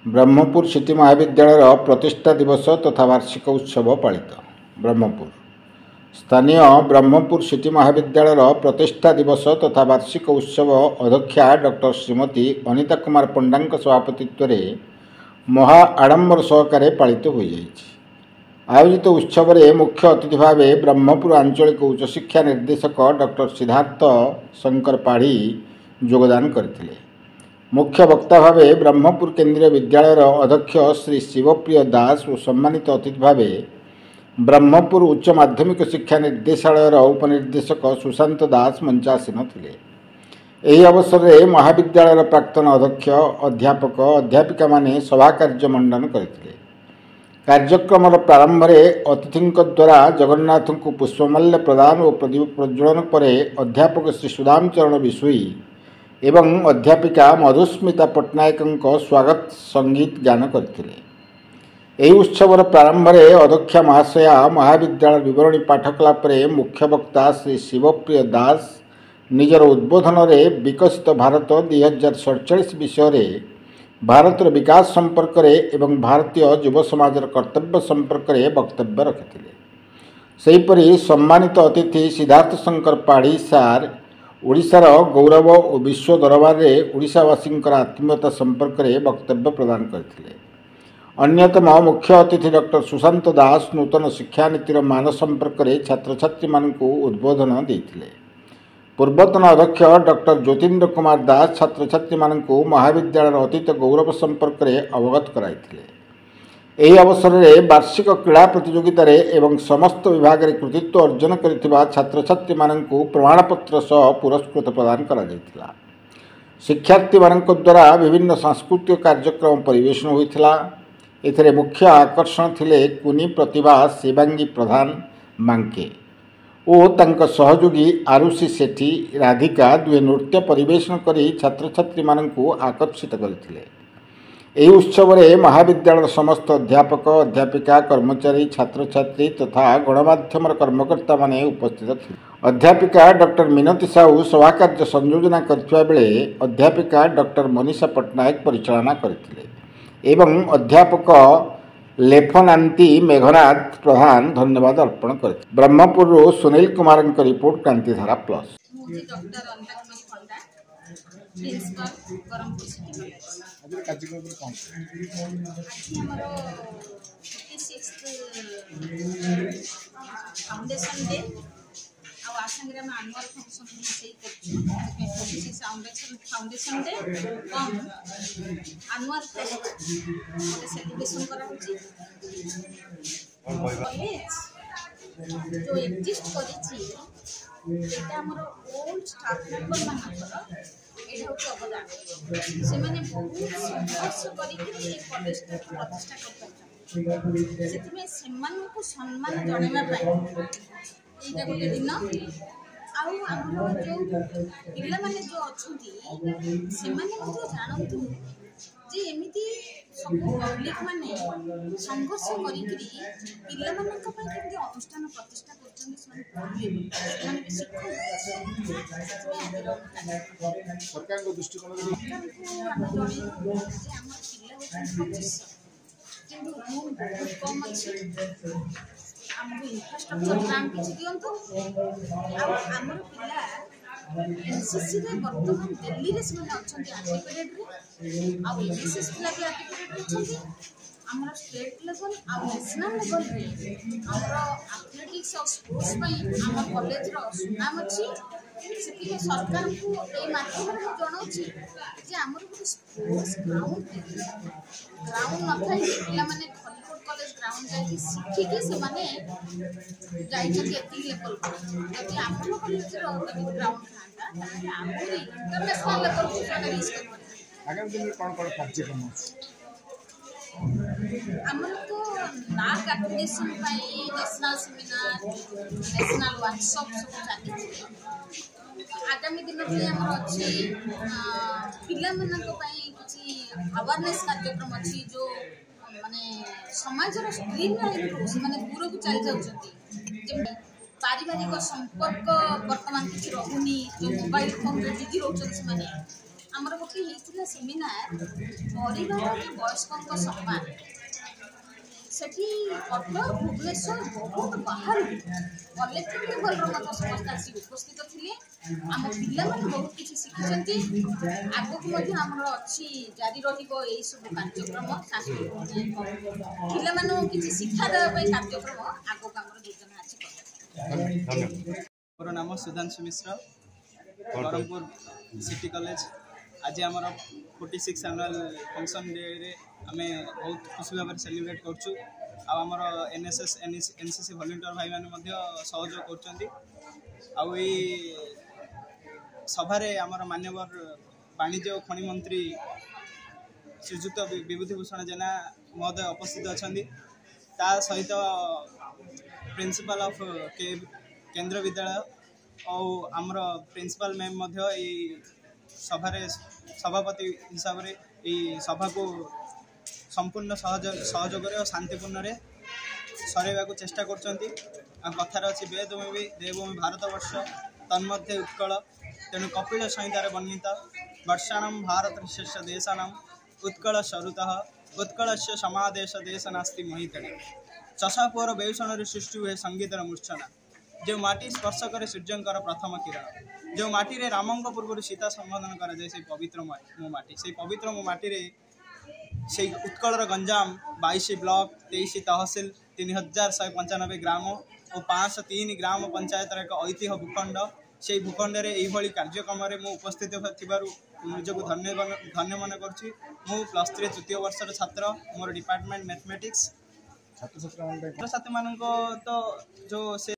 Brahmapur city महाविद्यालय प्रतिष्ठा दिवस तथा वार्षिक उत्सव पालित। ब्रह्मपुर स्थानीय ब्रह्मपुर सिटी महाविद्यालय प्रतिष्ठा दिवस तथा वार्षिक उत्सव अध्यक्षा डॉक्टर श्रीमती अनिता कुमार पंडा सभापतित्व में महा आडंबर सहकारे पालित हो आयोजित उत्सव में मुख्य अतिथि भाव ब्रह्मपुर आंचलिक उच्च शिक्षा निर्देशक डॉक्टर सिद्धार्थ शंकर पाढ़ी योगदान करथिले। मुख्य वक्ता भाव ब्रह्मपुर केंद्रीय विद्यालय अध्यक्ष श्री शिवप्रिय दास और सम्मानित अतिथि भाव ब्रह्मपुर उच्च माध्यमिक शिक्षा निर्देशालय उपनिर्देशक सुशांत दास मंचासीन थे। यह अवसर में महाविद्यालय प्राक्तन अध्यक्ष अध्यापक अध्यापिका माने सभा कार्य मंडन करथिले। कार्यक्रम प्रारंभ में अतिथि द्वारा जगन्नाथ को पुष्पमाल्य प्रदान और प्रदीप प्रज्वलन पर अध्यापक श्री सुदाम चरण बिशोई एवं अध्यापिका मधुस्मिता पट्टनायक स्वागत संगीत गान करथिले। यह उत्सव प्रारंभ में अध्यक्षा महाशया महाविद्यालय विवरणी पाठ कला मुख्य वक्ता श्री शिवप्रिय दास निजर उद्बोधन में विकसित भारत 2047 विषय भारतर विकास संपर्क एवं भारतीय युव समाजर कर्तव्य संपर्क वक्तव्य रखिथिले। सेहीपरि सम्मानित अतिथि सिद्धार्थ शंकर पाढ़ी सार ओडिशार गौरव और विश्व दरबार में ओडिशावासी आत्मीयता संपर्क में वक्तव्य प्रदान करथिले। अन्यतम मुख्य अतिथि डॉक्टर सुशांत दास नूतन शिक्षा नीतिर मान संपर्क में छात्र छात्री मानकु उद्बोधन देथिले। पूर्वतन अध्यक्ष डॉक्टर ज्योतिन्द्र कुमार दास छात्र छात्री मानकु महाविद्यालय अतीत गौरव संपर्क में अवगत कराइथिले। यही अवसर में वार्षिक क्रीड़ा प्रतियोगिता एवं समस्त विभाग में कृतित्व अर्जन करिथिबा छात्र छात्री मानकु प्रमाणपत्र सह पुरस्कृत प्रदान करा जायतिला। शिक्षार्थी मानक द्वारा विभिन्न सांस्कृतिक कार्यक्रम परिवेषण होइथिला। एथिरे मुख्य आकर्षण थिले कुनी प्रतिभा शिवांगी प्रधान मांके और तांका सहयोगी आरुषि सेठी राधिका दुए नृत्य परिवेषण करी छात्र छात्री मानकु आकर्षित करथिले। यह उत्सव में महाविद्यालय समस्त अध्यापक अध्यापिका कर्मचारी छात्र छात्री तथा गणमाध्यम कर्मकर्ता माने उपस्थित थे। अध्यापिका डॉक्टर मिनती साहू सभा कार्य संयोजना करथिबा बेले अध्यापिका डॉक्टर मनीषा पट्टनायक परिचालना करथिले एवं अध्यापक लेफनांती मेघनाथ प्रधान धन्यवाद अर्पण करथिले। Brahmapur Sunil Kumar report Krantidhara plus. Principal Brahmapur city college कार्यक्रम कौन फाउंडेशन डे आ आसांगे हम एनुअल फंक्शन से करछु 46 फाउंडेशन डे कम एनुअल फेस्ट सेलिब्रेशन करा होची। कॉलेज जो एग्जिस्ट करिछि एटा हमर ओल्ड स्टाफ मेंबर मानकर एटा होची अवदान से माने बहुत संघर्ष करिकि ए कॉलेज प्रतिष्ठा करता सेति में सम्मान को सम्मान जणेबा पाई एटा गोटे दिन आउ हमर जो पिल्ला माने जो अछंती से माने जो जानंतु जे एमिति सब पब्लिक माने संघर्ष करिकि पिल्ला मानक पय केमि अनुष्ठान प्रतिष्ठा करछन माने सरकार को दृष्टिकोण कम अच्छे आमको इंफ्रास्ट्रक्चर प्लान किसी दियंतु आमर पिला एनसीसी रे वर्तमान दिल्ली रे से अछंती आर्टिकुलेट रे आ एनसीसी पिला भी आर्टिकुलेट रे छंती आमर स्टेट लेवल आ नेशनल लेवल रे आमर एथलेटिक्स और स्पोर्ट्स पई आमर कॉलेज रो सुनाम अछि। सेति में सरकार को ए माध्यम रे जणाउछि जे आमर को स्पोर्ट्स ग्राउंड न थाई पिला माने खलीकोट कॉलेज ग्राउंड जाई शिखि से माने जाई जति एति लेवल जति आमर कॉलेज रो ग्राउंड थांता ताले आमर इंटरनेशनल लेवल को जाना रीच कर आगामी दिन में कौन कार्यक्रम आमर तो नाक एक्विजिशन पाई नेशनल सेमिनार नेशनल वर्कशॉप सब चाली। आगामी दिन में आमर अछि पिला मानक पाई किछि अवेयरनेस कार्यक्रम अछि जो माने समाज रो स्ट्रीम लाइन से माने दूर को चली जाउछथि जे पारिवारिक संपर्क वर्तमान किछि रहुनी जो मोबाइल फोन रे बिजी रहउछथि माने आमर गोटे होता सेमिनार परिवार वयस्कों सम्मान सेठी कटक भुवनेश्वर बहुत बाहर कलेक्टर लेवल समस्त आसी उपस्थित थे आम पिला बहुत किसी शिखी आगक अच्छी जारी रही सब कार्यक्रम पिला किसी शिक्षा देवाई कार्यक्रम आगक आम योजना अच्छी। मोर नाम सुधांशु मिश्र बरहमपुर सिटी कॉलेज आज आम 46 एनुअल फंक्शन डे रे आम बहुत खुशी भाव सेलिब्रेट करूँ आमर एनएसएस एनसीसी वॉलंटियर भाई मैंने सहयोग कर सभारे आमर मान्यवर वाणिज्य और खनि मंत्री श्रीजुक्त विभूतिभूषण जेना महोदय उपस्थित अच्छा सहित प्रिंसिपल ऑफ केंद्र विद्यालय और आमर प्रिंसिपल मैम सभारे सभापति हिसाब से सभा को संपूर्ण सहयोग और शांतिपूर्ण सरेवा को चेष्टा कर कथार अच्छी वेदभूमि देवभूमि भारतवर्ष तन्मध्ये उत्कल तेणु कपिल संहितार वर्णित वर्षाणं भारत शेष देशानां उत्कल सरुत उत्कल से समादेश देश नास्ति महितणे चषापुअर बेषण सृष्टि हुए संगीतर मूर्छना जो माटी स्पर्श करे सूर्यंकर प्रथम किरण जो माटी रे रामंक पूर्व सीता संबोधन कराए से पवित्र मो माटी से पवित्र मो माटी रे से उत्कलर गंजाम 22 ब्लॉक 23 तहसिल 3195 ग्राम और 503 ग्राम पंचायत एक ऐतिह्य भूखंड से भूखंड रे यही कार्यक्रम में उपस्थित निजक धन्य मन करुँच +3 तृतीय वर्षर छात्र मोर डिपार्टमेंट मैथमेटिक्स छात्र छात्री मान तो जो से